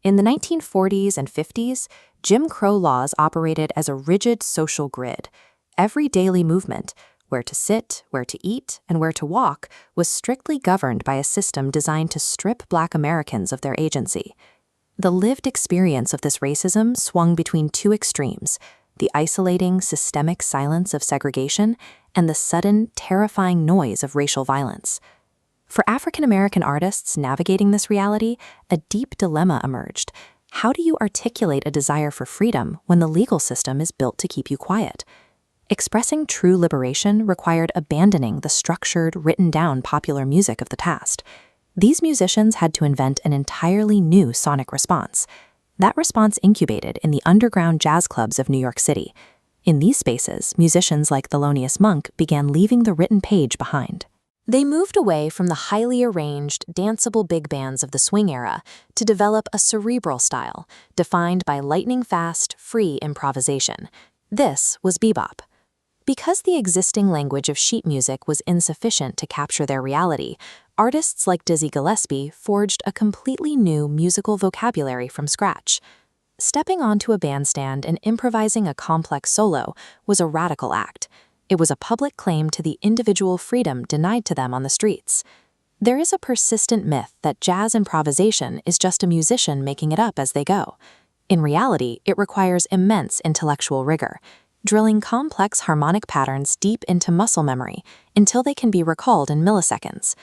In the 1940s and 50s, Jim Crow laws operated as a rigid social grid. Every daily movement, where to sit, where to eat, and where to walk, was strictly governed by a system designed to strip Black Americans of their agency. The lived experience of this racism swung between two extremes: the isolating, systemic silence of segregation and the sudden, terrifying noise of racial violence. For African American artists navigating this reality, a deep dilemma emerged. How do you articulate a desire for freedom when the legal system is built to keep you quiet? Expressing true liberation required abandoning the structured, written-down popular music of the past. These musicians had to invent an entirely new sonic response. That response incubated in the underground jazz clubs of New York City. In these spaces, musicians like Thelonious Monk began leaving the written page behind. They moved away from the highly arranged, danceable big bands of the swing era to develop a cerebral style, defined by lightning-fast, free improvisation. This was bebop. Because the existing language of sheet music was insufficient to capture their reality, artists like Dizzy Gillespie forged a completely new musical vocabulary from scratch. Stepping onto a bandstand and improvising a complex solo was a radical act. It was a public claim to the individual freedom denied to them on the streets. There is a persistent myth that jazz improvisation is just a musician making it up as they go. In reality, it requires immense intellectual rigor, drilling complex harmonic patterns deep into muscle memory until they can be recalled in milliseconds.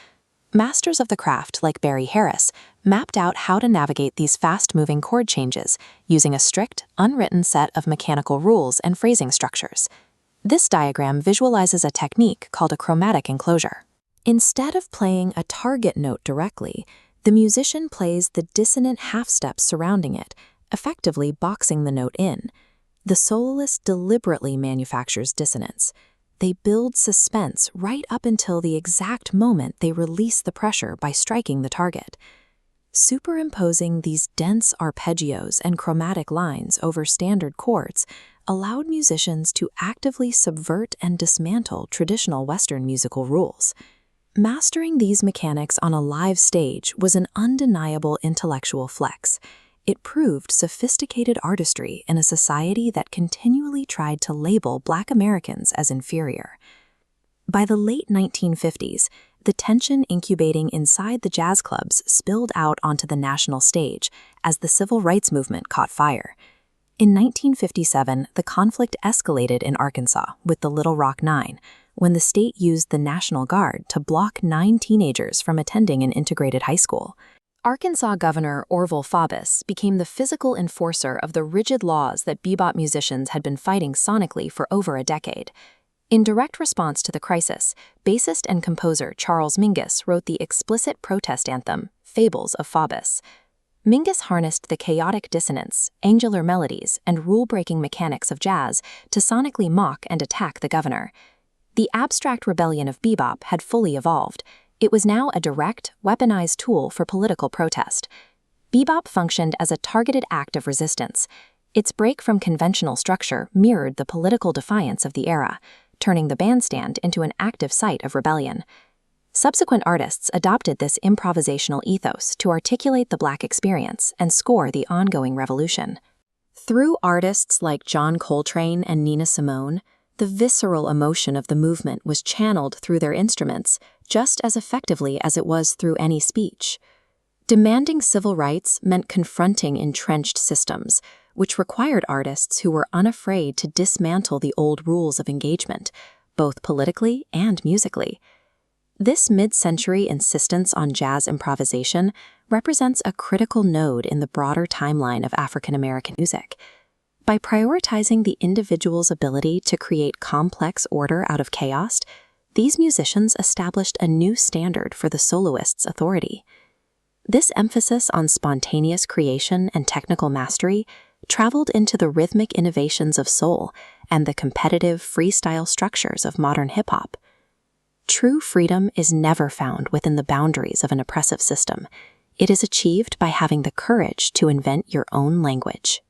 Masters of the craft like Barry Harris mapped out how to navigate these fast-moving chord changes using a strict, unwritten set of mechanical rules and phrasing structures. This diagram visualizes a technique called a chromatic enclosure. Instead of playing a target note directly, the musician plays the dissonant half-steps surrounding it, effectively boxing the note in. The soloist deliberately manufactures dissonance. They build suspense right up until the exact moment they release the pressure by striking the target. Superimposing these dense arpeggios and chromatic lines over standard chords allowed musicians to actively subvert and dismantle traditional Western musical rules. Mastering these mechanics on a live stage was an undeniable intellectual flex. It proved sophisticated artistry in a society that continually tried to label Black Americans as inferior. By the late 1950s, the tension incubating inside the jazz clubs spilled out onto the national stage as the civil rights movement caught fire. In 1957, the conflict escalated in Arkansas with the Little Rock Nine, when the state used the National Guard to block 9 teenagers from attending an integrated high school. Arkansas Governor Orville Faubus became the physical enforcer of the rigid laws that bebop musicians had been fighting sonically for over a decade. In direct response to the crisis, bassist and composer Charles Mingus wrote the explicit protest anthem, Fables of Faubus. Mingus harnessed the chaotic dissonance, angular melodies, and rule-breaking mechanics of jazz to sonically mock and attack the governor. The abstract rebellion of bebop had fully evolved. It was now a direct, weaponized tool for political protest. Bebop functioned as a targeted act of resistance. Its break from conventional structure mirrored the political defiance of the era, turning the bandstand into an active site of rebellion. Subsequent artists adopted this improvisational ethos to articulate the Black experience and score the ongoing revolution. Through artists like John Coltrane and Nina Simone, the visceral emotion of the movement was channeled through their instruments just as effectively as it was through any speech. Demanding civil rights meant confronting entrenched systems, which required artists who were unafraid to dismantle the old rules of engagement, both politically and musically. This mid-century insistence on jazz improvisation represents a critical node in the broader timeline of African American music. By prioritizing the individual's ability to create complex order out of chaos, these musicians established a new standard for the soloist's authority. This emphasis on spontaneous creation and technical mastery traveled into the rhythmic innovations of soul and the competitive freestyle structures of modern hip-hop. True freedom is never found within the boundaries of an oppressive system. It is achieved by having the courage to invent your own language.